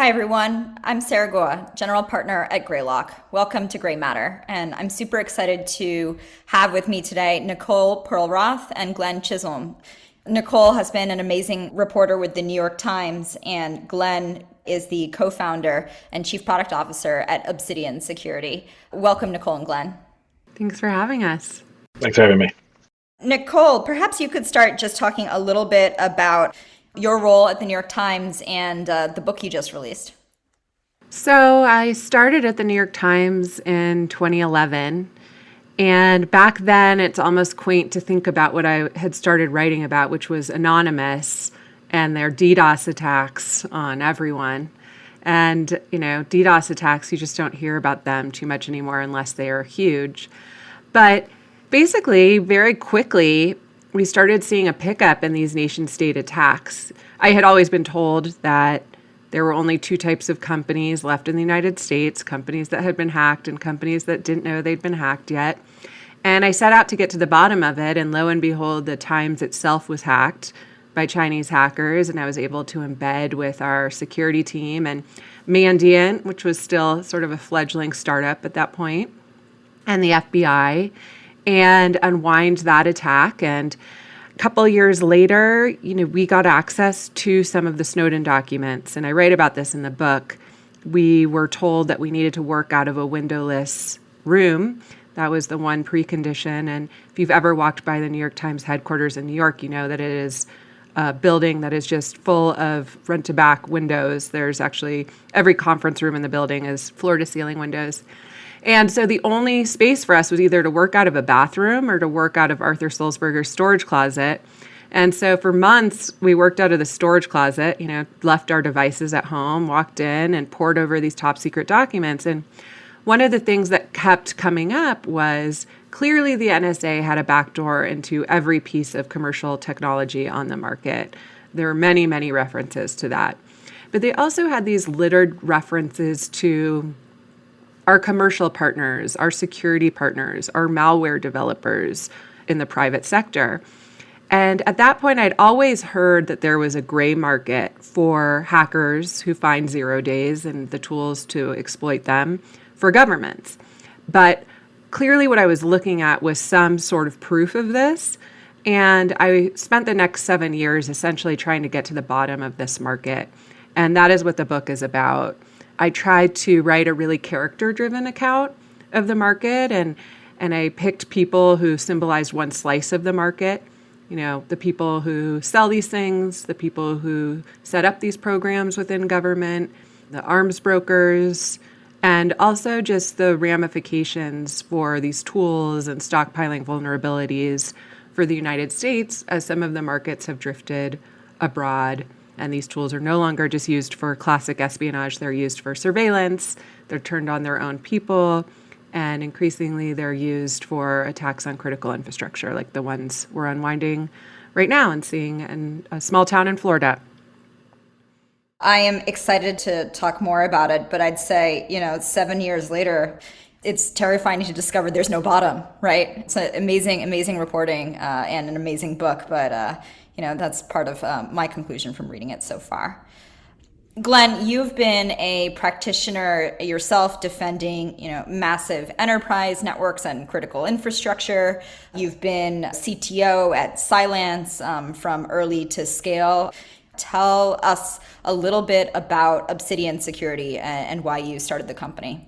Hi, everyone. I'm Sarah Goa, General Partner at Greylock. Welcome to Grey Matter. And I'm super excited to have with me today Nicole Perlroth and Glenn Chisolm. Nicole has been an amazing reporter with the New York Times, and Glenn is the co-founder and chief product officer at Obsidian Security. Welcome, Nicole and Glenn. Thanks for having us. Thanks for having me. Nicole, perhaps you could start just talking a little bit about your role at the New York Times and the book you just released. So I started at the New York Times in 2011. And back then, it's almost quaint to think about what I had started writing about, which was Anonymous and their DDoS attacks on everyone. And, DDoS attacks, you just don't hear about them too much anymore unless they are huge. But basically, very quickly, we started seeing a pickup in these nation-state attacks. I had always been told that there were only two types of companies left in the United States, companies that had been hacked and companies that didn't know they'd been hacked yet. And I set out to get to the bottom of it, and lo and behold, the Times itself was hacked by Chinese hackers, and I was able to embed with our security team and Mandiant, which was still sort of a fledgling startup at that point, and the FBI, and unwind that attack. And a couple of years later, we got access to some of the Snowden documents, and I write about this in the book. We were told that we needed to work out of a windowless room. That was the one precondition. And if you've ever walked by the New York Times headquarters in New York, you know that it is a building that is just full of front-to-back windows. There's actually every conference room in the building is floor-to-ceiling windows. And so the only space for us was either to work out of a bathroom or to work out of Arthur Sulzberger's storage closet. And so for months, we worked out of the storage closet, left our devices at home, walked in and pored over these top secret documents. And one of the things that kept coming up was clearly the NSA had a backdoor into every piece of commercial technology on the market. There are many, many references to that. But they also had these littered references to our commercial partners, our security partners, our malware developers in the private sector. And at that point, I'd always heard that there was a gray market for hackers who find 0 days and the tools to exploit them for governments. But clearly what I was looking at was some sort of proof of this. And I spent the next 7 years essentially trying to get to the bottom of this market. And that is what the book is about. I tried to write a really character-driven account of the market, and I picked people who symbolized one slice of the market. The people who sell these things, the people who set up these programs within government, the arms brokers, and also just the ramifications for these tools and stockpiling vulnerabilities for the United States as some of the markets have drifted abroad. And these tools are no longer just used for classic espionage. They're used for surveillance. They're turned on their own people. And increasingly, they're used for attacks on critical infrastructure, like the ones we're unwinding right now and seeing in a small town in Florida. I am excited to talk more about it, but I'd say, 7 years later, it's terrifying to discover there's no bottom, right? It's an amazing, amazing reporting and an amazing book, but that's part of my conclusion from reading it so far. Glenn, you've been a practitioner yourself defending, massive enterprise networks and critical infrastructure. You've been CTO at Cylance from early to scale. Tell us a little bit about Obsidian Security and why you started the company.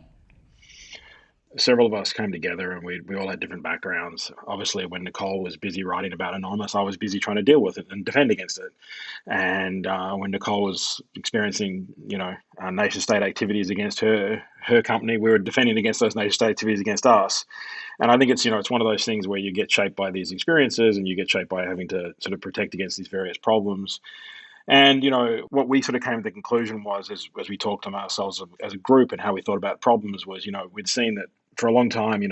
Several of us came together and we all had different backgrounds. Obviously, when Nicole was busy writing about Anonymous, I was busy trying to deal with it and defend against it. And when Nicole was experiencing, nation state activities against her company, we were defending against those nation state activities against us. And I think it's, it's one of those things where you get shaped by these experiences and you get shaped by having to sort of protect against these various problems. And, what we sort of came to the conclusion was, as we talked to ourselves as a group and how we thought about problems was, we'd seen that for a long time,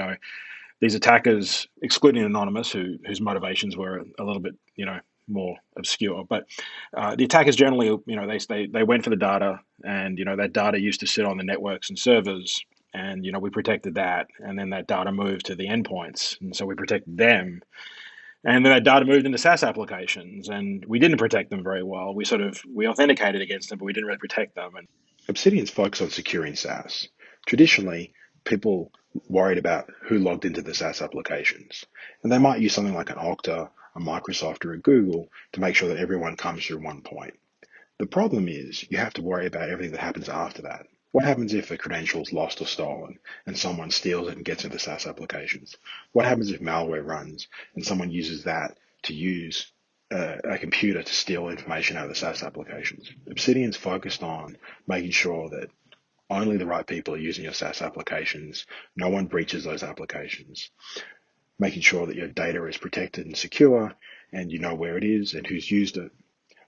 these attackers, excluding Anonymous, whose motivations were a little bit, more obscure, but the attackers generally, they went for the data, and that data used to sit on the networks and servers, and we protected that, and then that data moved to the endpoints, and so we protected them. And then that data moved into SaaS applications, and we didn't protect them very well. We authenticated against them, but we didn't really protect them. Obsidian's focus on securing SaaS. Traditionally, people worried about who logged into the SaaS applications, and they might use something like an Okta, a Microsoft, or a Google to make sure that everyone comes through one point. The problem is you have to worry about everything that happens after that. What happens if a credential is lost or stolen and someone steals it and gets into SaaS applications? What happens if malware runs and someone uses that to use a computer to steal information out of the SaaS applications? Obsidian's focused on making sure that only the right people are using your SaaS applications. No one breaches those applications. Making sure that your data is protected and secure and you know where it is and who's used it.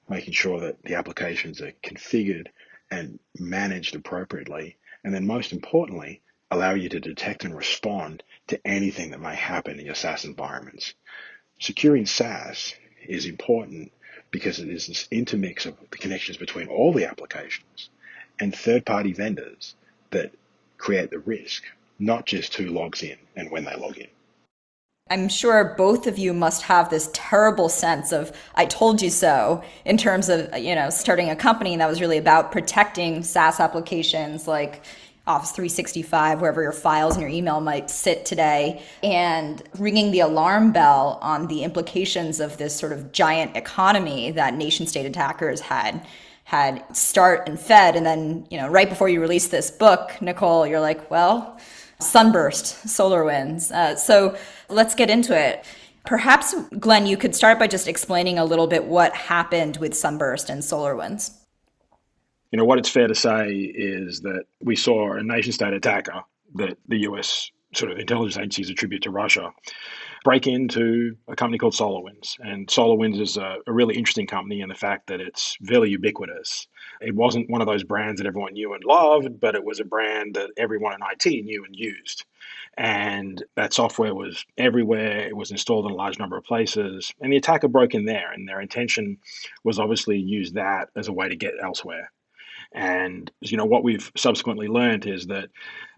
Making sure that the applications are configured and managed appropriately. And then most importantly, allow you to detect and respond to anything that may happen in your SaaS environments. Securing SaaS is important because it is this intermix of the connections between all the applications and third-party vendors that create the risk, not just who logs in and when they log in. I'm sure both of you must have this terrible sense of I told you so in terms of, starting a company that was really about protecting SaaS applications like Office 365, wherever your files and your email might sit today, and ringing the alarm bell on the implications of this sort of giant economy that nation state attackers had start and fed. And then, right before you release this book, Nicole, you're like, well, Sunburst SolarWinds. So let's get into it. Perhaps, Glenn, you could start by just explaining a little bit what happened with Sunburst and SolarWinds. What it's fair to say is that we saw a nation-state attacker that the US sort of intelligence agencies attribute to Russia break into a company called SolarWinds. And SolarWinds is a really interesting company in the fact that it's very ubiquitous. It wasn't one of those brands that everyone knew and loved, but it was a brand that everyone in IT knew and used. And that software was everywhere. It was installed in a large number of places. And the attacker broke in there. And their intention was obviously use that as a way to get elsewhere. And what we've subsequently learned is that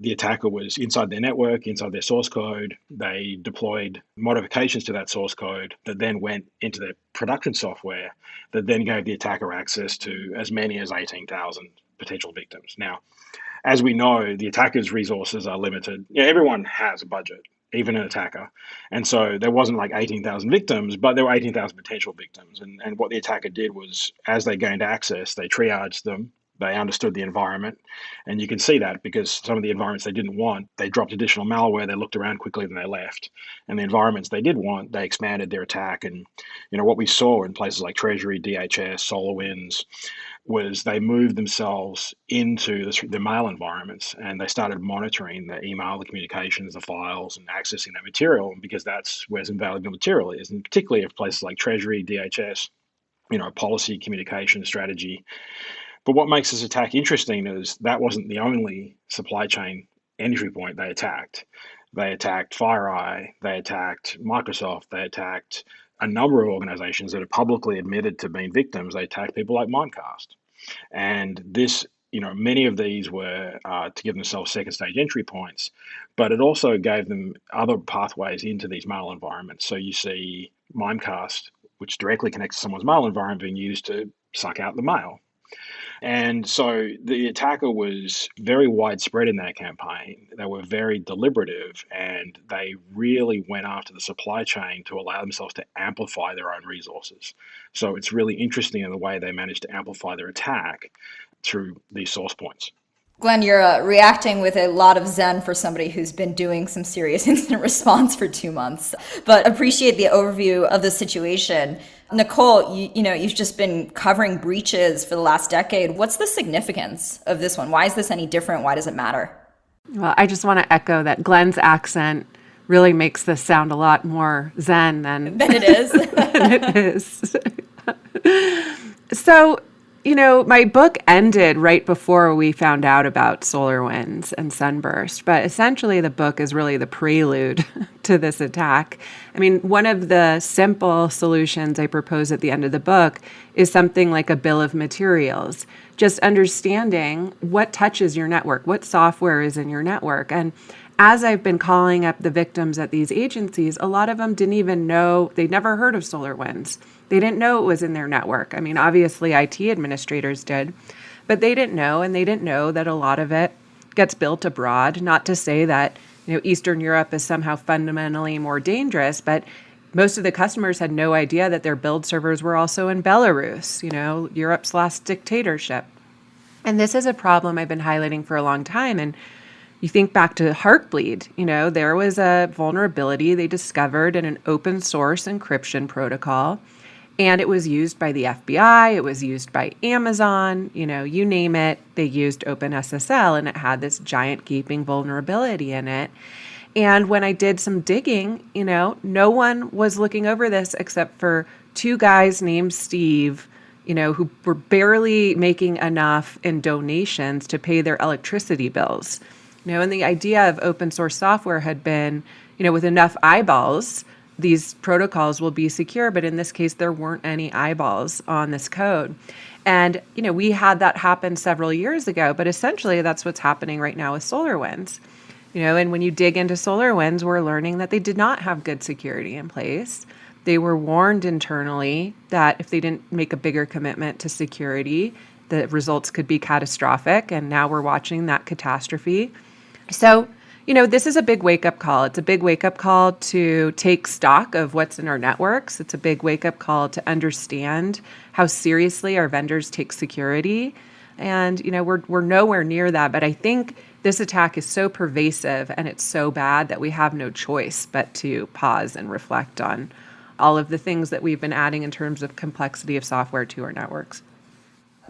the attacker was inside their network, inside their source code. They deployed modifications to that source code that then went into their production software that then gave the attacker access to as many as 18,000 potential victims. Now, as we know, the attacker's resources are limited. Everyone has a budget, even an attacker. And so there wasn't like 18,000 victims, but there were 18,000 potential victims. And what the attacker did was, as they gained access, they triaged them. They understood the environment. And you can see that because some of the environments they didn't want, they dropped additional malware, they looked around quickly, then they left. And the environments they did want, they expanded their attack. And what we saw in places like Treasury, DHS, SolarWinds, was they moved themselves into the mail environments and they started monitoring the email, the communications, the files, and accessing that material because that's where some valuable material is. And particularly if places like Treasury, DHS, policy, communication, strategy. But what makes this attack interesting is that wasn't the only supply chain entry point they attacked. They attacked FireEye, they attacked Microsoft, they attacked a number of organizations that have publicly admitted to being victims. They attacked people like Mimecast. And this, many of these were to give themselves second stage entry points, but it also gave them other pathways into these mail environments. So you see Mimecast, which directly connects to someone's mail environment, being used to suck out the mail. And so the attacker was very widespread in that campaign. They were very deliberative and they really went after the supply chain to allow themselves to amplify their own resources. So it's really interesting in the way they managed to amplify their attack through these source points. Glenn, you're reacting with a lot of zen for somebody who's been doing some serious incident response for 2 months, but appreciate the overview of the situation. Nicole, you've just been covering breaches for the last decade. What's the significance of this one? Why is this any different? Why does it matter? Well, I just want to echo that Glenn's accent really makes this sound a lot more zen than it is. than it is. So, my book ended right before we found out about SolarWinds and Sunburst, but essentially the book is really the prelude to this attack. I mean, one of the simple solutions I propose at the end of the book is something like a bill of materials, just understanding what touches your network, what software is in your network. And as I've been calling up the victims at these agencies, a lot of them didn't even know, they'd never heard of SolarWinds. They didn't know it was in their network. I mean, obviously IT administrators did, But they didn't know, and they didn't know that a lot of it gets built abroad. Not to say that, Eastern Europe is somehow fundamentally more dangerous, but most of the customers had no idea that their build servers were also in Belarus, Europe's last dictatorship. And this is a problem I've been highlighting for a long time. And you think back to Heartbleed, there was a vulnerability they discovered in an open source encryption protocol. And it was used by the FBI, it was used by Amazon, you name it, they used OpenSSL, and it had this giant gaping vulnerability in it. And when I did some digging, no one was looking over this except for two guys named Steve, who were barely making enough in donations to pay their electricity bills. And the idea of open source software had been, with enough eyeballs, these protocols will be secure, but in this case, there weren't any eyeballs on this code. And, we had that happen several years ago, but essentially that's what's happening right now with SolarWinds. And when you dig into SolarWinds, we're learning that they did not have good security in place. They were warned internally that if they didn't make a bigger commitment to security, the results could be catastrophic. And now we're watching that catastrophe. So, this is a big wake-up call. It's a big wake-up call to take stock of what's in our networks. It's a big wake-up call to understand how seriously our vendors take security. And, we're nowhere near that. But I think this attack is so pervasive and it's so bad that we have no choice but to pause and reflect on all of the things that we've been adding in terms of complexity of software to our networks.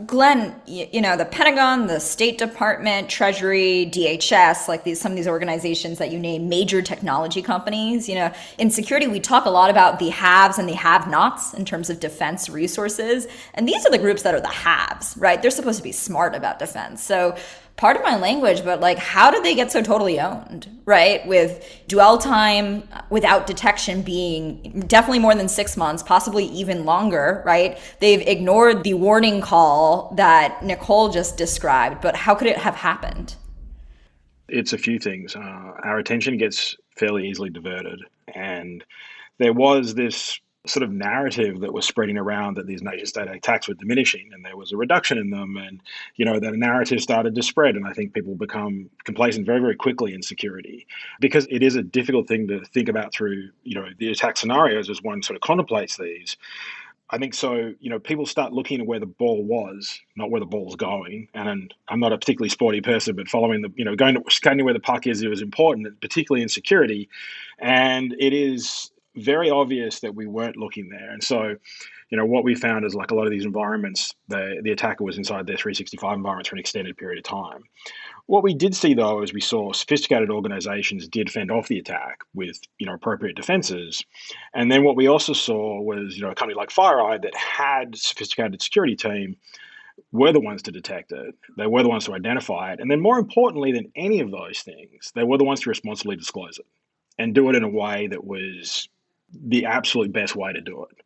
Glenn, the Pentagon, the State Department, Treasury, DHS, some of these organizations that you name, major technology companies, in security, we talk a lot about the haves and the have-nots in terms of defense resources. And these are the groups that are the haves, right? They're supposed to be smart about defense. So part of my language, but how did they get so totally owned, right? With dwell time without detection being definitely more than 6 months, possibly even longer, right? They've ignored the warning call that Nicole just described, but how could it have happened? It's a few things. Our attention gets fairly easily diverted. And there was this sort of narrative that was spreading around that these nation state attacks were diminishing and there was a reduction in them, and that narrative started to spread, and I think people become complacent very, very quickly in security because it is a difficult thing to think about through the attack scenarios as one sort of contemplates these. I think so. People start looking at where the ball was, not where the ball's going. And I'm not a particularly sporty person, but following going to scanning where the puck is important, particularly in security. And it is very obvious that we weren't looking there. And so, what we found is a lot of these environments, the attacker was inside their 365 environments for an extended period of time. What we did see, though, is we saw sophisticated organizations did fend off the attack with, appropriate defenses. And then what we also saw was, a company like FireEye that had sophisticated security team were the ones to detect it. They were the ones to identify it. And then more importantly than any of those things, they were the ones to responsibly disclose it and do it in a way that was the absolute best way to do it.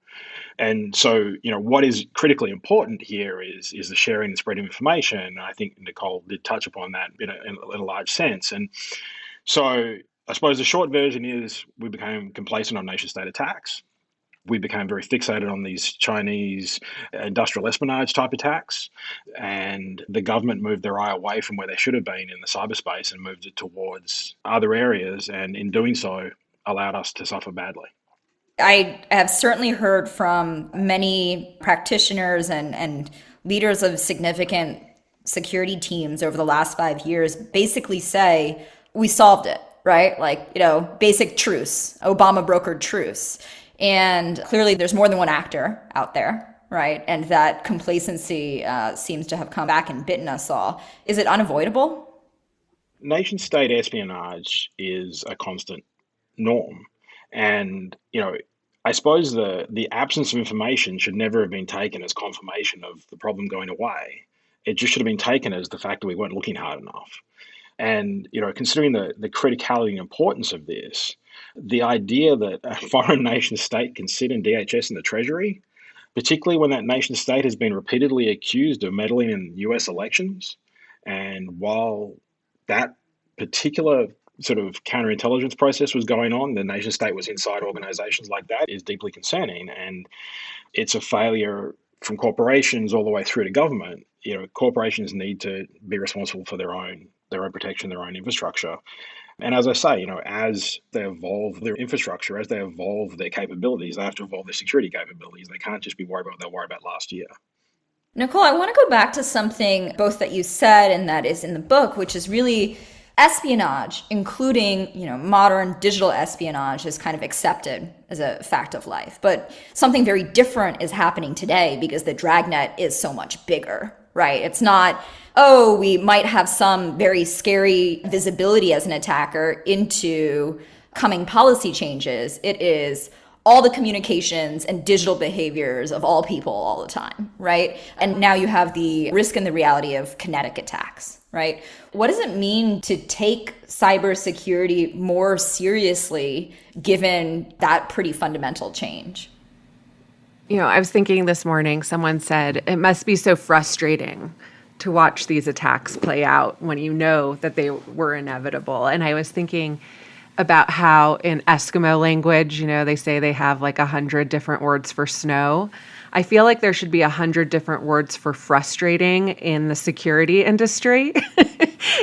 And so, what is critically important here is the sharing and spreading of information. And I think Nicole did touch upon that in a large sense. And so I suppose the short version is we became complacent on nation state attacks. We became very fixated on these Chinese industrial espionage type attacks. And the government moved their eye away from where they should have been in the cyberspace and moved it towards other areas. And in doing so, allowed us to suffer badly. I have certainly heard from many practitioners and leaders of significant security teams over the last 5 years basically say, we solved it, right? Basic truce, Obama brokered truce. And clearly there's more than one actor out there, right? And that complacency seems to have come back and bitten us all. Is it unavoidable? Nation state espionage is a constant norm. And, I suppose the absence of information should never have been taken as confirmation of the problem going away. It just should have been taken as the fact that we weren't looking hard enough. And, considering the criticality and importance of this, the idea that a foreign nation state can sit in DHS and the Treasury, particularly when that nation state has been repeatedly accused of meddling in US elections, and while that particular sort of counterintelligence process was going on, the nation state was inside organizations like that, is deeply concerning. And it's a failure from corporations all the way through to government, corporations need to be responsible for their own protection, their own infrastructure. And as I say, as they evolve their infrastructure, as they evolve their capabilities, they have to evolve their security capabilities. They can't just be worried about what they worried about last year. Nicole, I want to go back to something both that you said and that is in the book, which is really espionage, including, modern digital espionage, is kind of accepted as a fact of life. But something very different is happening today because the dragnet is so much bigger, right? It's not, oh, we might have some very scary visibility as an attacker into coming policy changes. It is all the communications and digital behaviors of all people all the time, right? And now you have the risk and the reality of kinetic attacks, right? What does it mean to take cybersecurity more seriously given that pretty fundamental change? I was thinking this morning, someone said, it must be so frustrating to watch these attacks play out when you know that they were inevitable. And I was thinking about how in Eskimo language, they say they have like 100 different words for snow. I feel like there should be 100 different words for frustrating in the security industry.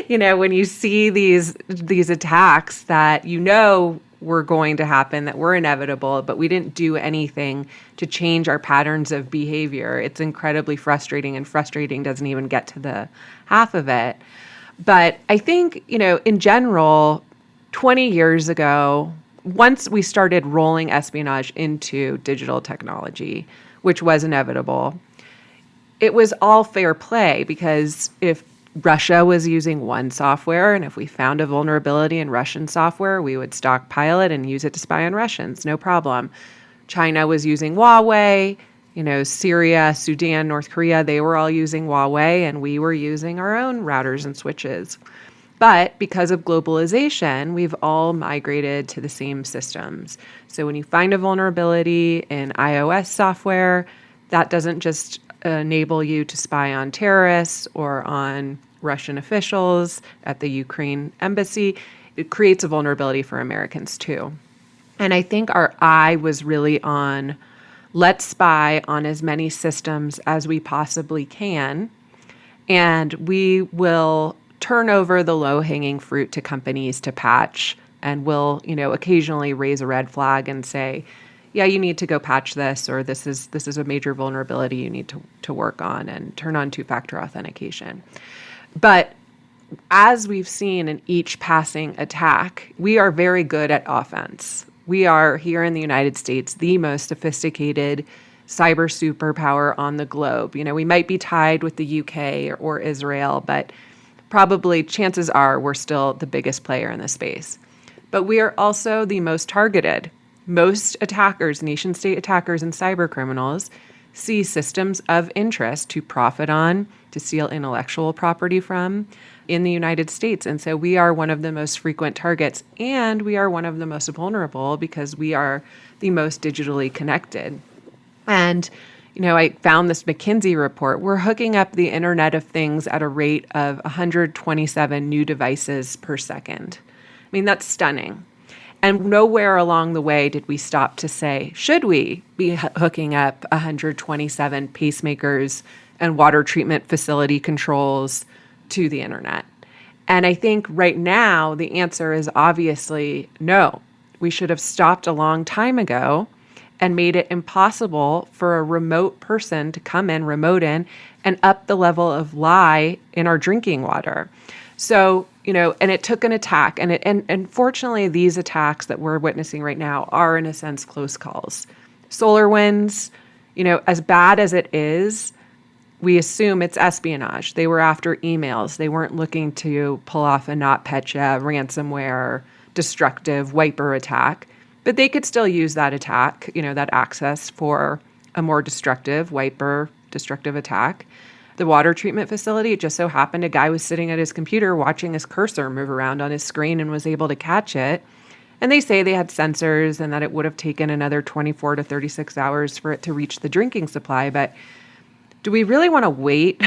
When you see these attacks that were going to happen, that were inevitable, but we didn't do anything to change our patterns of behavior. It's incredibly frustrating, and frustrating doesn't even get to the half of it. But I think, in general, 20 years ago, once we started rolling espionage into digital technology, which was inevitable, it was all fair play, because if Russia was using one software, and if we found a vulnerability in Russian software, we would stockpile it and use it to spy on Russians, no problem. China was using Huawei, Syria, Sudan, North Korea, they were all using Huawei, and we were using our own routers and switches. But because of globalization, we've all migrated to the same systems. So when you find a vulnerability in iOS software, that doesn't just enable you to spy on terrorists or on Russian officials at the Ukraine embassy. It creates a vulnerability for Americans too. And I think our eye was really on, let's spy on as many systems as we possibly can, and we will turn over the low-hanging fruit to companies to patch, and we'll, occasionally raise a red flag and say, yeah, you need to go patch this, or this is a major vulnerability you need to work on, and turn on two-factor authentication. But as we've seen in each passing attack, we are very good at offense. We are, here in the United States, the most sophisticated cyber superpower on the globe. We might be tied with the UK or Israel, but probably chances are we're still the biggest player in this space. But we are also the most targeted. Most attackers, nation-state attackers and cyber criminals, see systems of interest to profit on, to steal intellectual property from in the United States. And so we are one of the most frequent targets, and we are one of the most vulnerable because we are the most digitally connected. And I found this McKinsey report. We're hooking up the Internet of Things at a rate of 127 new devices per second. I mean, that's stunning. And nowhere along the way did we stop to say, should we be hooking up 127 pacemakers and water treatment facility controls to the internet? And I think right now the answer is obviously no. We should have stopped a long time ago and made it impossible for a remote person to come in, remote in, and up the level of lie in our drinking water. So, and it took an attack. And fortunately, these attacks that we're witnessing right now are, in a sense, close calls. SolarWinds, as bad as it is, we assume it's espionage. They were after emails. They weren't looking to pull off a NotPetya ransomware destructive wiper attack. But they could still use that attack, that access for a more destructive wiper destructive attack. The water treatment facility, it just so happened a guy was sitting at his computer watching his cursor move around on his screen and was able to catch it. And they say they had sensors and that it would have taken another 24 to 36 hours for it to reach the drinking supply. But do we really want to wait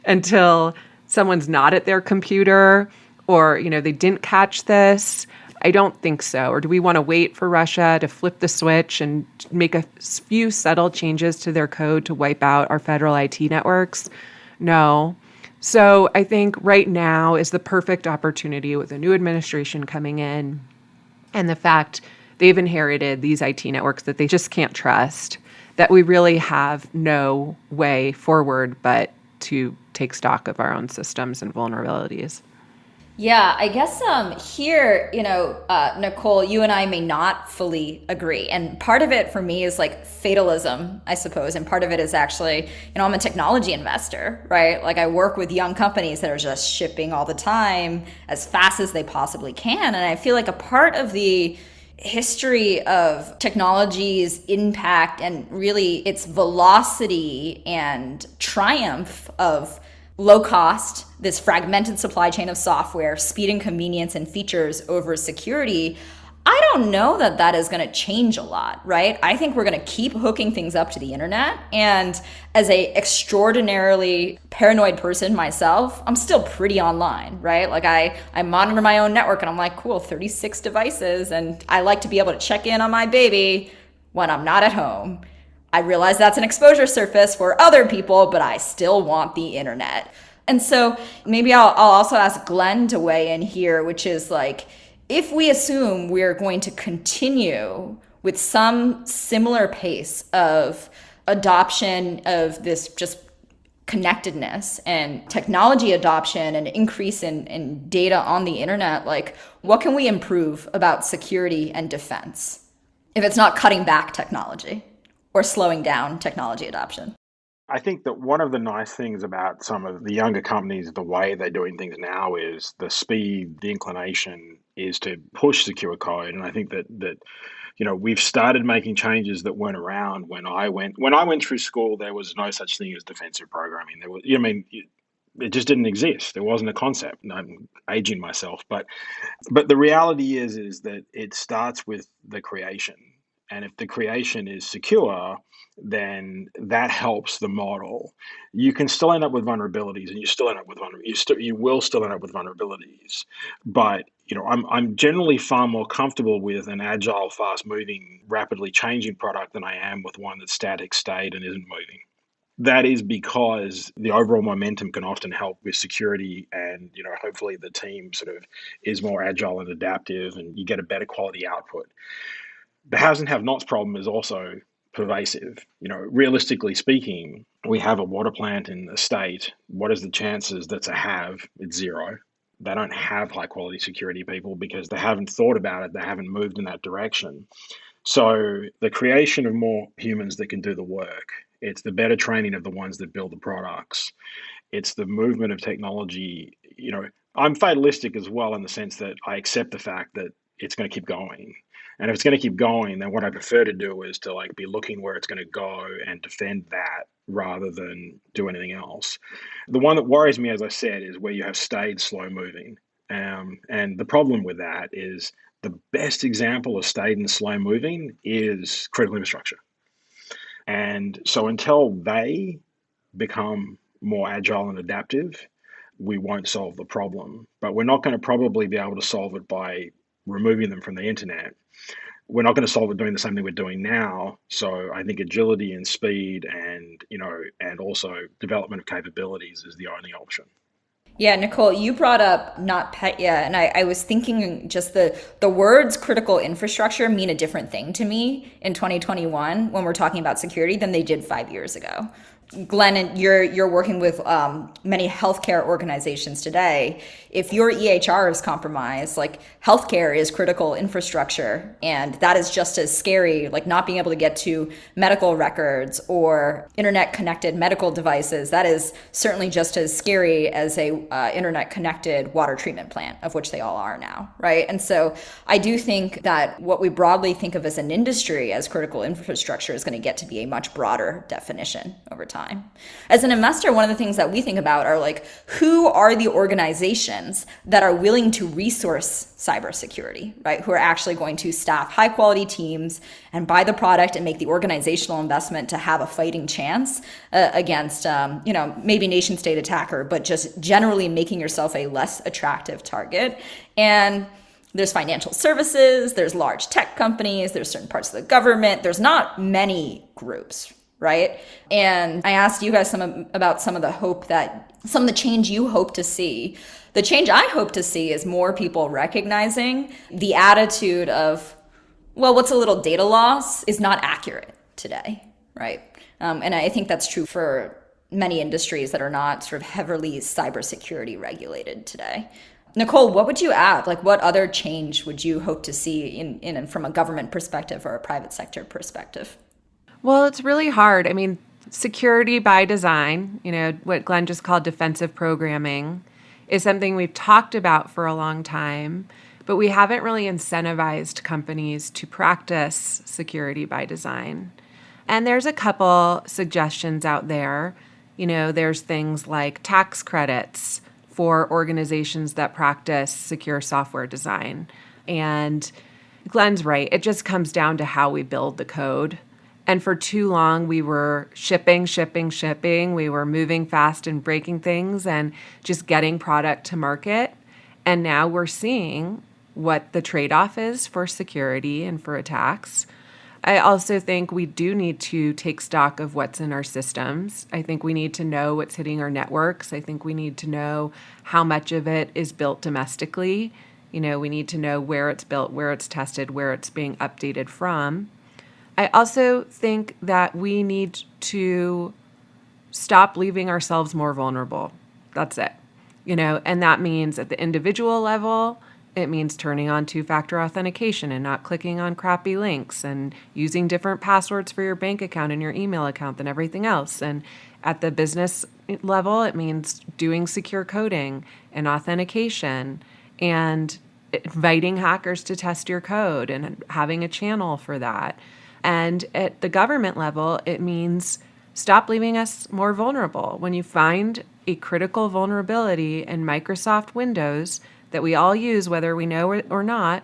until someone's not at their computer or, they didn't catch this? I don't think so. Or do we want to wait for Russia to flip the switch and make a few subtle changes to their code to wipe out our federal IT networks? No. So I think right now is the perfect opportunity with a new administration coming in and the fact they've inherited these IT networks that they just can't trust, that we really have no way forward but to take stock of our own systems and vulnerabilities. Yeah, I guess here, Nicole, you and I may not fully agree. And part of it for me is like fatalism, I suppose. And part of it is actually, I'm a technology investor, right? Like I work with young companies that are just shipping all the time as fast as they possibly can. And I feel like a part of the history of technology's impact and really its velocity and triumph of low cost, this fragmented supply chain of software, speed and convenience and features over security, I don't know that that is going to change a lot, right? I think we're going to keep hooking things up to the internet. And as a extraordinarily paranoid person myself, I'm still pretty online, right? Like I monitor my own network and I'm like, cool, 36 devices. And I like to be able to check in on my baby when I'm not at home. I realize that's an exposure surface for other people, but I still want the internet. And so maybe I'll also ask Glenn to weigh in here, which is like, if we assume we're going to continue with some similar pace of adoption of this just connectedness and technology adoption and increase in data on the internet, like what can we improve about security and defense if it's not cutting back technology or slowing down technology adoption? I think that one of the nice things about some of the younger companies, the way they're doing things now is the speed, the inclination is to push secure code. And I think that we've started making changes that weren't around when I went through school. There was no such thing as defensive programming. There was, it just didn't exist. There wasn't a concept. And I'm aging myself, but the reality is that it starts with the creation. And if the creation is secure, then that helps the model. You can still end up with vulnerabilities, and you will still end up with vulnerabilities. But I'm generally far more comfortable with an agile, fast-moving, rapidly changing product than I am with one that's static state and isn't moving. That is because the overall momentum can often help with security, and hopefully the team sort of is more agile and adaptive, and you get a better quality output. The haves and have-nots problem is also pervasive. Realistically speaking, we have a water plant in the state. What is the chances that's a have? It's zero. They don't have high quality security people because they haven't thought about it. They haven't moved in that direction. So the creation of more humans that can do the work, it's the better training of the ones that build the products. It's the movement of technology. I'm fatalistic as well in the sense that I accept the fact that it's going to keep going. And if it's going to keep going, then what I prefer to do is to be looking where it's going to go and defend that rather than do anything else. The one that worries me, as I said, is where you have stayed slow moving. And the problem with that is the best example of stayed and slow moving is critical infrastructure. And so until they become more agile and adaptive, we won't solve the problem. But we're not going to probably be able to solve it by removing them from the internet. We're not going to solve it doing the same thing we're doing now. So I think agility and speed and also development of capabilities is the only option. Yeah, Nicole, you brought up not Petya, and I was thinking just the words critical infrastructure mean a different thing to me in 2021 when we're talking about security than they did 5 years ago. Glenn, you're working with many healthcare organizations today. If your EHR is compromised, healthcare is critical infrastructure, and that is just as scary, not being able to get to medical records or internet-connected medical devices. That is certainly just as scary as a internet-connected water treatment plant, of which they all are now, right? And so I do think that what we broadly think of as an industry as critical infrastructure is going to get to be a much broader definition over time. As an investor, one of the things that we think about are who are the organizations that are willing to resource cybersecurity, right? Who are actually going to staff high quality teams and buy the product and make the organizational investment to have a fighting chance against, maybe nation state attacker, but just generally making yourself a less attractive target. And There's financial services, there's large tech companies, there's certain parts of the government. There's not many groups, right? And I asked you guys about some of the change you hope to see. The change I hope to see is more people recognizing the attitude of, well, what's a little data loss is not accurate today, right? And I think that's true for many industries that are not sort of heavily cybersecurity regulated today. Nicole, what would you add? Like, what other change would you hope to see in from a government perspective or a private sector perspective? Well, it's really hard. I mean, security by design, what Glenn just called defensive programming, is something we've talked about for a long time, but we haven't really incentivized companies to practice security by design. And there's a couple suggestions out there. There's things like tax credits for organizations that practice secure software design. And Glenn's right. It just comes down to how we build the code. And for too long, we were shipping. We were moving fast and breaking things and just getting product to market. And now we're seeing what the trade-off is for security and for attacks. I also think we do need to take stock of what's in our systems. I think we need to know what's hitting our networks. I think we need to know how much of it is built domestically. We need to know where it's built, where it's tested, where it's being updated from. I also think that we need to stop leaving ourselves more vulnerable. That's it. And that means at the individual level, it means turning on two-factor authentication and not clicking on crappy links and using different passwords for your bank account and your email account than everything else. And at the business level, it means doing secure coding and authentication and inviting hackers to test your code and having a channel for that. And at the government level, it means stop leaving us more vulnerable. When you find a critical vulnerability in Microsoft Windows that we all use, whether we know it or not,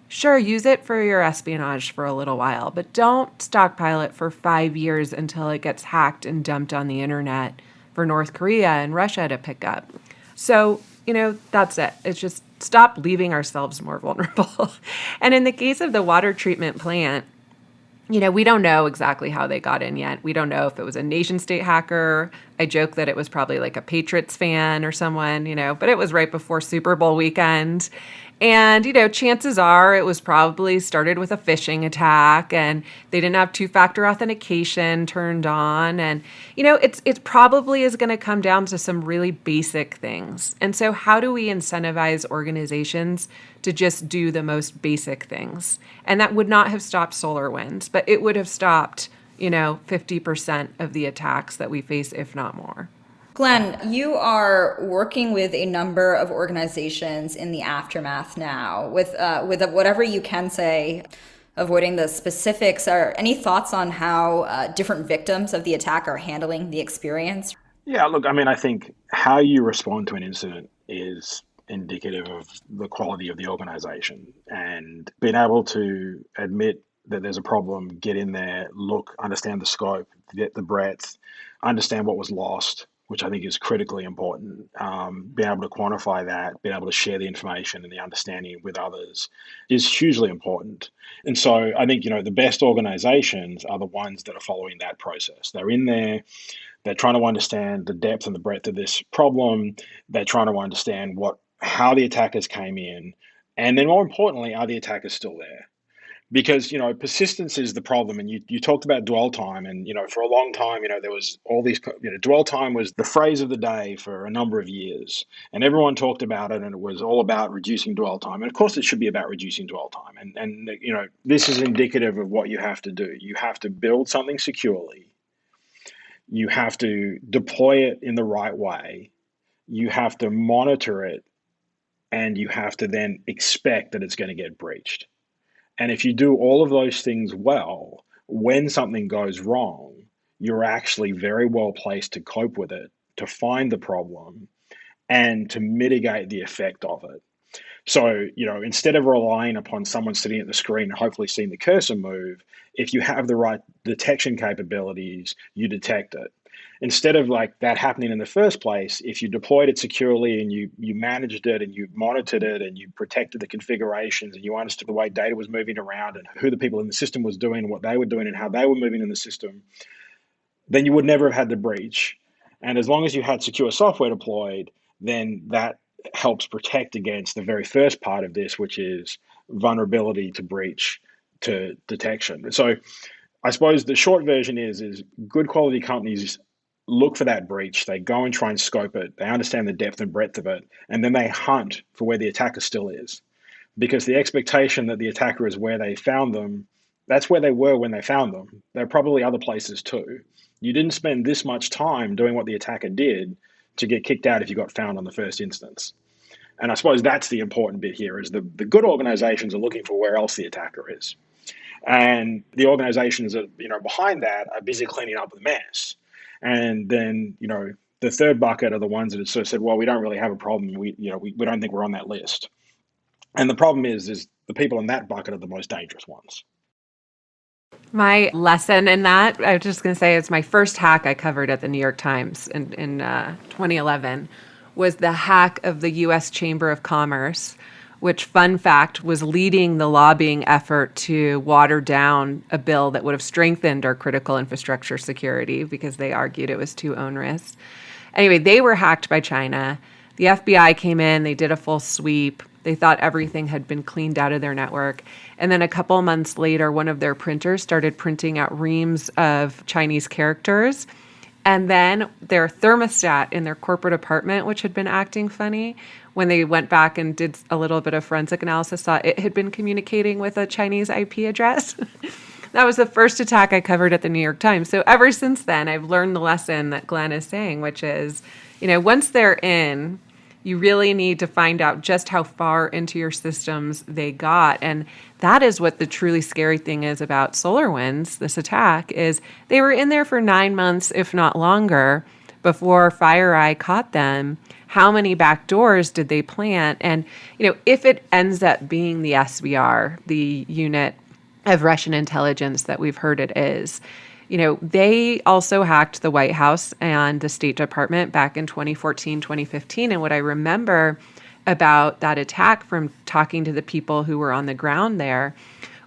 sure, use it for your espionage for a little while, but don't stockpile it for 5 years until it gets hacked and dumped on the internet for North Korea and Russia to pick up. So, that's it. It's just stop leaving ourselves more vulnerable. And in the case of the water treatment plant, we don't know exactly how they got in yet. We don't know if it was a nation state hacker. I joke that it was probably like a Patriots fan or someone, but it was right before Super Bowl weekend. And, chances are it was probably started with a phishing attack and they didn't have two-factor authentication turned on. And, it probably is going to come down to some really basic things. And so how do we incentivize organizations to just do the most basic things? And that would not have stopped SolarWinds, but it would have stopped, 50% of the attacks that we face, if not more. Glenn, you are working with a number of organizations in the aftermath now. With whatever you can say, avoiding the specifics, are any thoughts on how different victims of the attack are handling the experience? Yeah, look, I think how you respond to an incident is indicative of the quality of the organization, and being able to admit that there's a problem, get in there, look, understand the scope, get the breadth, understand what was lost, which I think is critically important. Being able to quantify that, being able to share the information and the understanding with others is hugely important. And so I think, the best organizations are the ones that are following that process. They're in there, they're trying to understand the depth and the breadth of this problem. They're trying to understand how the attackers came in. And then more importantly, are the attackers still there? Because, persistence is the problem. And you talked about dwell time. And, for a long time, there was all these, dwell time was the phrase of the day for a number of years. And everyone talked about it. And it was all about reducing dwell time. And of course, it should be about reducing dwell time. And this is indicative of what you have to do. You have to build something securely. You have to deploy it in the right way. You have to monitor it. And you have to then expect that it's going to get breached. And if you do all of those things well, when something goes wrong, you're actually very well placed to cope with it, to find the problem, and to mitigate the effect of it. So, instead of relying upon someone sitting at the screen and hopefully seeing the cursor move, if you have the right detection capabilities, you detect it. Instead of like that happening in the first place, if you deployed it securely and you managed it and you monitored it and you protected the configurations and you understood the way data was moving around and who the people in the system was doing, what they were doing and how they were moving in the system, then you would never have had the breach. And as long as you had secure software deployed, then that helps protect against the very first part of this, which is vulnerability to breach to detection. So I suppose the short version is good quality companies look for that breach. They go and try and scope it. They understand the depth and breadth of it. And then they hunt for where the attacker still is. Because the expectation that the attacker is where they found them, that's where they were when they found them. There are probably other places too. You didn't spend this much time doing what the attacker did to get kicked out if you got found on the first instance. And I suppose that's the important bit here is the good organizations are looking for where else the attacker is. And the organizations that behind that are busy cleaning up the mess. And then, the third bucket are the ones that have sort of said, well, we don't really have a problem. We don't think we're on that list. And the problem is the people in that bucket are the most dangerous ones. My lesson in that, I was just going to say, it's my first hack I covered at the New York Times in 2011, was the hack of the U.S. Chamber of Commerce, which, fun fact, was leading the lobbying effort to water down a bill that would have strengthened our critical infrastructure security because they argued it was too onerous. Anyway, they were hacked by China. The FBI came in, they did a full sweep. They thought everything had been cleaned out of their network. And then a couple months later, one of their printers started printing out reams of Chinese characters. And then their thermostat in their corporate apartment, which had been acting funny, when they went back and did a little bit of forensic analysis, saw it had been communicating with a Chinese IP address. That was the first attack I covered at the New York Times. So ever since then, I've learned the lesson that Glenn is saying, which is, once they're in, you really need to find out just how far into your systems they got. And that is what the truly scary thing is about SolarWinds, this attack, is they were in there for 9 months, if not longer, before FireEye caught them. How many back doors did they plant? And, if it ends up being the SVR, the unit of Russian intelligence that we've heard it is, they also hacked the White House and the State Department back in 2014, 2015. And what I remember about that attack from talking to the people who were on the ground there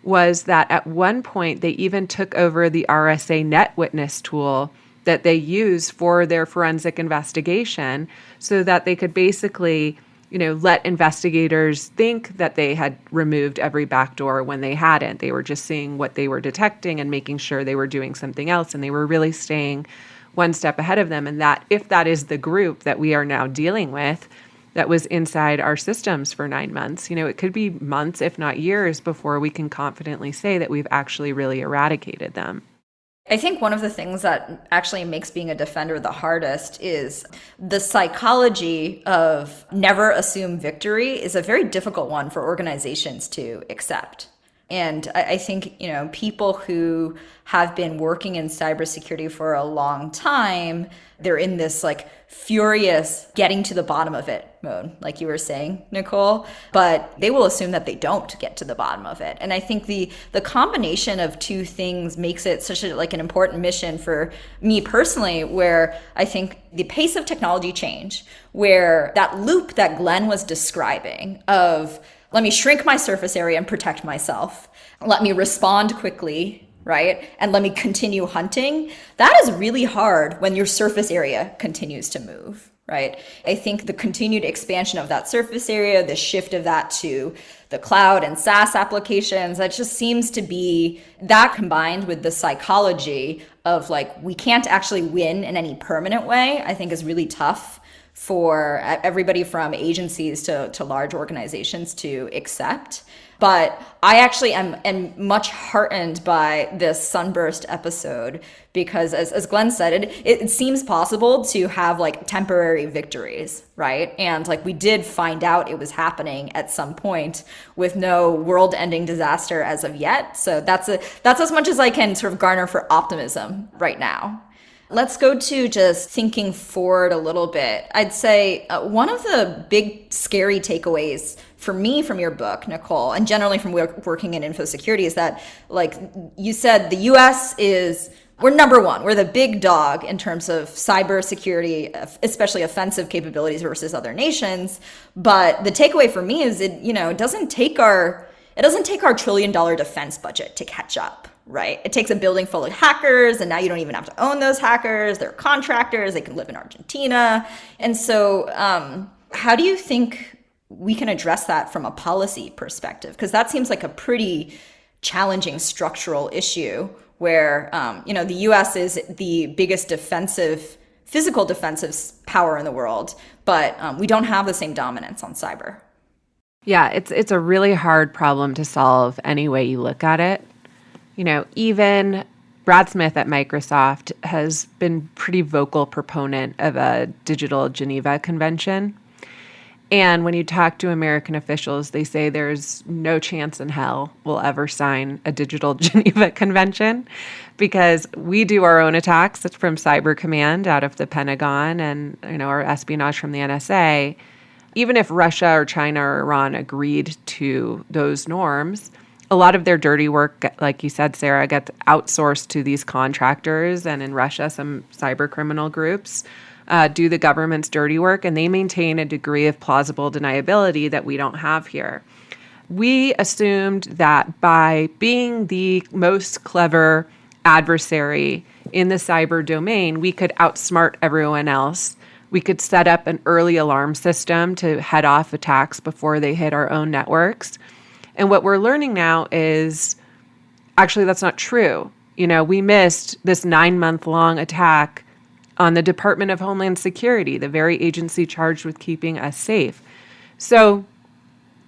was that at one point they even took over the RSA Net Witness tool that they use for their forensic investigation so that they could basically let investigators think that they had removed every backdoor when they hadn't. They were just seeing what they were detecting and making sure they were doing something else. And they were really staying one step ahead of them. And that if that is the group that we are now dealing with that was inside our systems for 9 months, it could be months, if not years, before we can confidently say that we've actually really eradicated them. I think one of the things that actually makes being a defender the hardest is the psychology of never assume victory is a very difficult one for organizations to accept. And I think, people who have been working in cybersecurity for a long time, they're in this furious getting to the bottom of it mode, like you were saying, Nicole, but they will assume that they don't get to the bottom of it. And I think the combination of two things makes it such an important mission for me personally, where I think the pace of technology change, where that loop that Glenn was describing of let me shrink my surface area and protect myself, let me respond quickly, right? And let me continue hunting. That is really hard when your surface area continues to move, right? I think the continued expansion of that surface area, the shift of that to the cloud and SaaS applications, that just seems to be that combined with the psychology of we can't actually win in any permanent way, I think is really tough for everybody from agencies to large organizations to accept. But I actually am much heartened by this Sunburst episode because, as Glenn said, it seems possible to have temporary victories, right? And we did find out it was happening at some point with no world-ending disaster as of yet. So that's as much as I can sort of garner for optimism right now. Let's go to just thinking forward a little bit. I'd say one of the big scary takeaways for me from your book, Nicole, and generally from working in info security is that, like you said, the US we're number one. We're the big dog in terms of cybersecurity, especially offensive capabilities versus other nations. But the takeaway for me is it doesn't take our $1 trillion defense budget to catch up, right? It takes a building full of hackers, and now you don't even have to own those hackers. They're contractors. They can live in Argentina. And so how do you think we can address that from a policy perspective? Because that seems like a pretty challenging structural issue where, the U.S. is the biggest physical defensive power in the world, but we don't have the same dominance on cyber. Yeah, it's a really hard problem to solve any way you look at it. Even Brad Smith at Microsoft has been pretty vocal proponent of a digital Geneva Convention. And when you talk to American officials, they say there's no chance in hell we'll ever sign a digital Geneva Convention because we do our own attacks from Cyber Command out of the Pentagon and our espionage from the NSA. Even if Russia or China or Iran agreed to those norms, a lot of their dirty work, like you said, Sarah, gets outsourced to these contractors. And in Russia, some cyber criminal groups do the government's dirty work, and they maintain a degree of plausible deniability that we don't have here. We assumed that by being the most clever adversary in the cyber domain, we could outsmart everyone else. We could set up an early alarm system to head off attacks before they hit our own networks. And what we're learning now is actually that's not true. We missed this 9-month-long attack on the Department of Homeland Security, the very agency charged with keeping us safe. So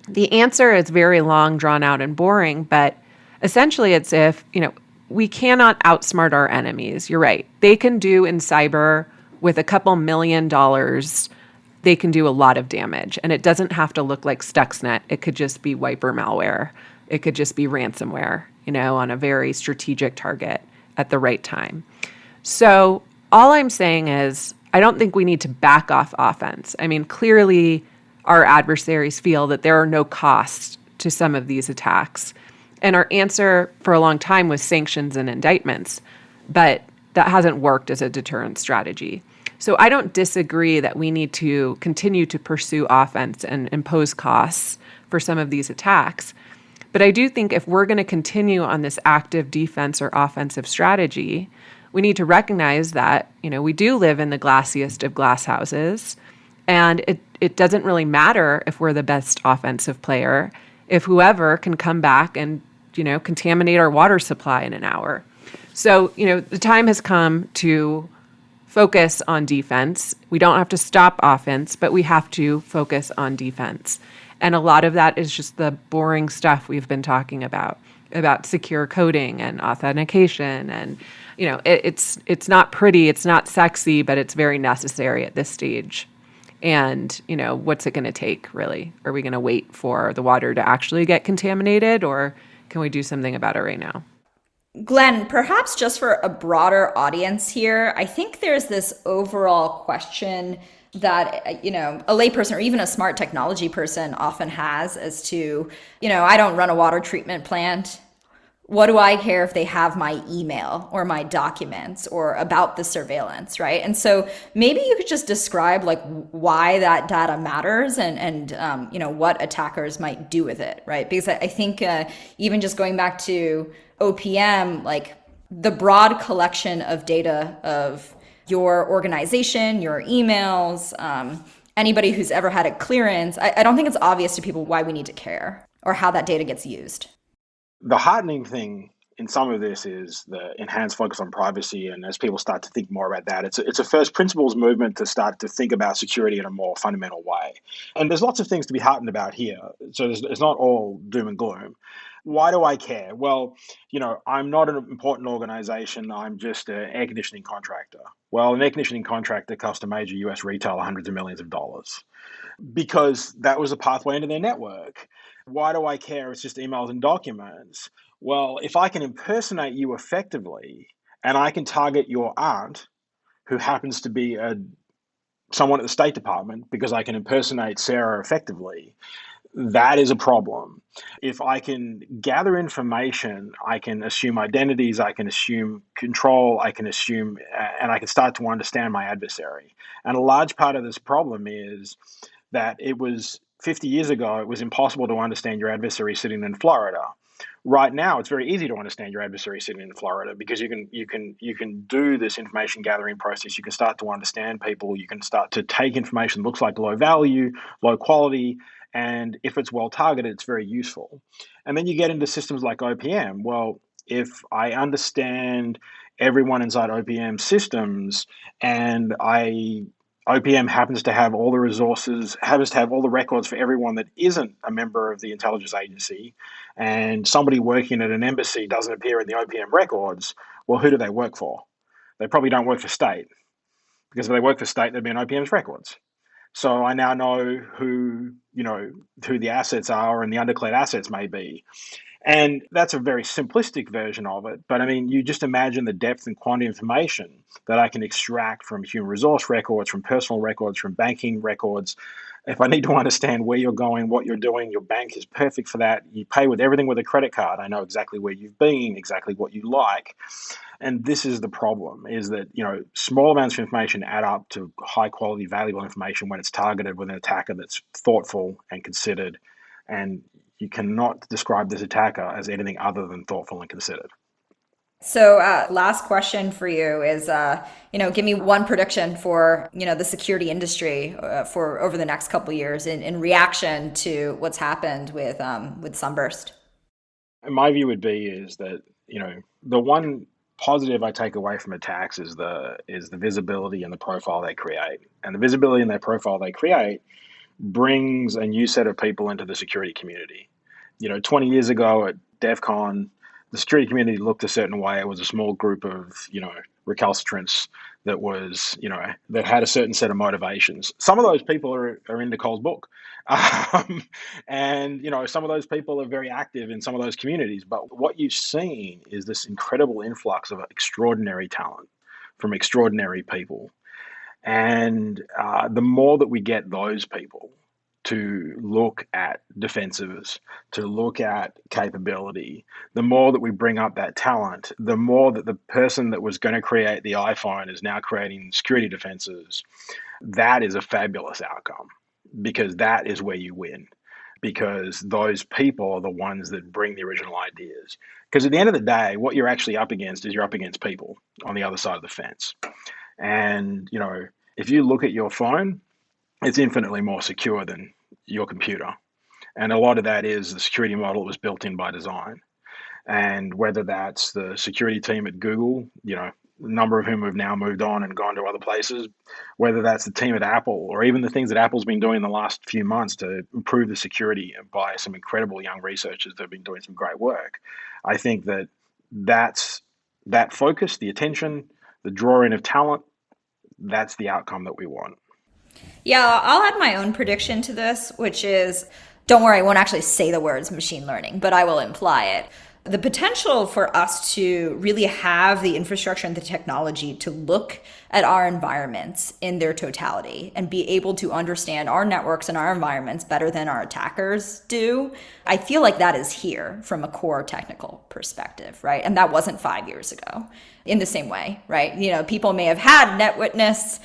the answer is very long, drawn out, and boring, but essentially it's we cannot outsmart our enemies. You're right. They can do in cyber with a couple $1 million, they can do a lot of damage. And it doesn't have to look like Stuxnet. It could just be wiper malware. It could just be ransomware, on a very strategic target at the right time. So all I'm saying is I don't think we need to back off offense. I mean, clearly our adversaries feel that there are no costs to some of these attacks. And our answer for a long time was sanctions and indictments, but that hasn't worked as a deterrent strategy. So I don't disagree that we need to continue to pursue offense and impose costs for some of these attacks. But I do think if we're going to continue on this active defense or offensive strategy, we need to recognize that, we do live in the glassiest of glass houses, and it doesn't really matter if we're the best offensive player if whoever can come back and, contaminate our water supply in an hour. So, the time has come to focus on defense. We don't have to stop offense, but we have to focus on defense. And a lot of that is just the boring stuff we've been talking about secure coding and authentication. And, it's not pretty, it's not sexy, but it's very necessary at this stage. And, what's it going to take, really? Are we going to wait for the water to actually get contaminated, or can we do something about it right now? Glenn, perhaps just for a broader audience here, I think there's this overall question that, a layperson or even a smart technology person often has as to, I don't run a water treatment plant. What do I care if they have my email or my documents or about the surveillance, right? And so maybe you could just describe why that data matters and what attackers might do with it, right? Because I think even just going back to OPM, the broad collection of data of your organization, your emails, anybody who's ever had a clearance, I don't think it's obvious to people why we need to care or how that data gets used. The heartening thing in some of this is the enhanced focus on privacy. And as people start to think more about that, it's a first principles movement to start to think about security in a more fundamental way. And there's lots of things to be heartened about here. So it's not all doom and gloom. Why do I care? Well, I'm not an important organization. I'm just an air conditioning contractor. Well, an air conditioning contractor cost a major US retailer hundreds of millions of dollars because that was a pathway into their network. Why do I care? It's just emails and documents. Well, if I can impersonate you effectively and I can target your aunt who happens to be someone at the State Department because I can impersonate Sarah effectively, that is a problem. If I can gather information, I can assume identities, I can assume control, I can assume, and I can start to understand my adversary. And a large part of this problem is that it was 50 years ago, it was impossible to understand your adversary sitting in Florida. Right now, it's very easy to understand your adversary sitting in Florida because you can do this information gathering process. You can start to understand people. You can start to take information that looks like low value, low quality, and if it's well targeted, it's very useful. And then you get into systems like OPM. Well, if I understand everyone inside OPM systems and OPM happens to have all the resources, happens to have all the records for everyone that isn't a member of the intelligence agency, and somebody working at an embassy doesn't appear in the OPM records, well, who do they work for? They probably don't work for state, because if they work for state, they'd be in OPM's records. So I now know who the assets are and the undeclared assets may be. And that's a very simplistic version of it. But I mean, you just imagine the depth and quantity of information that I can extract from human resource records, from personal records, from banking records. If I need to understand where you're going, what you're doing, your bank is perfect for that. You pay with everything with a credit card. I know exactly where you've been, exactly what you like. And this is the problem, is that, small amounts of information add up to high quality, valuable information when it's targeted with an attacker that's thoughtful and considered. And you cannot describe this attacker as anything other than thoughtful and considered. So last question for you is, give me one prediction for, the security industry for over the next couple of years in reaction to what's happened with Sunburst. And my view would be is that, the one positive I take away from attacks is the visibility and the profile they create. And the visibility and their profile they create brings a new set of people into the security community. 20 years ago at DEF CON, the security community looked a certain way. It was a small group of, recalcitrants that was, that had a certain set of motivations. Some of those people are in Nicole's book. And, some of those people are very active in some of those communities. But what you've seen is this incredible influx of extraordinary talent from extraordinary people. And the more that we get those people to look at defensives, to look at capability, the more that we bring up that talent, the more that the person that was going to create the iPhone is now creating security defenses, that is a fabulous outcome, because that is where you win. Because those people are the ones that bring the original ideas. Because at the end of the day, what you're actually up against is you're up against people on the other side of the fence. And, if you look at your phone, it's infinitely more secure than your computer. And a lot of that is the security model that was built in by design. And whether that's the security team at Google, a number of whom have now moved on and gone to other places, whether that's the team at Apple, or even the things that Apple's been doing in the last few months to improve the security by some incredible young researchers that have been doing some great work. I think that's that focus, the attention, the drawing of talent, that's the outcome that we want. Yeah, I'll add my own prediction to this, which is, don't worry, I won't actually say the words machine learning, but I will imply it. The potential for us to really have the infrastructure and the technology to look at our environments in their totality and be able to understand our networks and our environments better than our attackers do, I feel like that is here from a core technical perspective, right? And that wasn't 5 years ago. In the same way, right? People may have had NetWitness,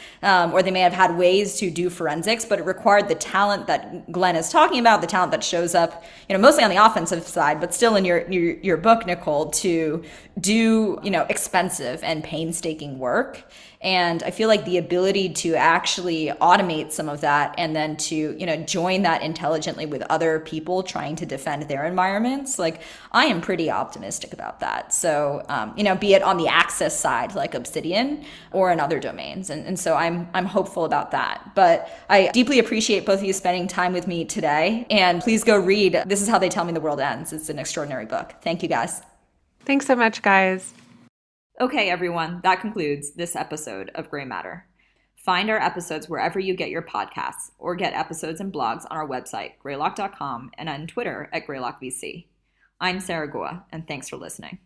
or they may have had ways to do forensics, but it required the talent that Glenn is talking about, the talent that shows up, mostly on the offensive side, but still in your book, Nicole, to do, expensive and painstaking work. And I feel like the ability to actually automate some of that and then to, join that intelligently with other people trying to defend their environments, like I am pretty optimistic about that. So, be it on the access side, like Obsidian, or in other domains. And so I'm hopeful about that. But I deeply appreciate both of you spending time with me today. And please go read This Is How They Tell Me the World Ends. It's an extraordinary book. Thank you, guys. Thanks so much, guys. Okay, everyone, that concludes this episode of Gray Matter. Find our episodes wherever you get your podcasts, or get episodes and blogs on our website, greylock.com, and on Twitter at greylockvc. I'm Sarah Gua, and thanks for listening.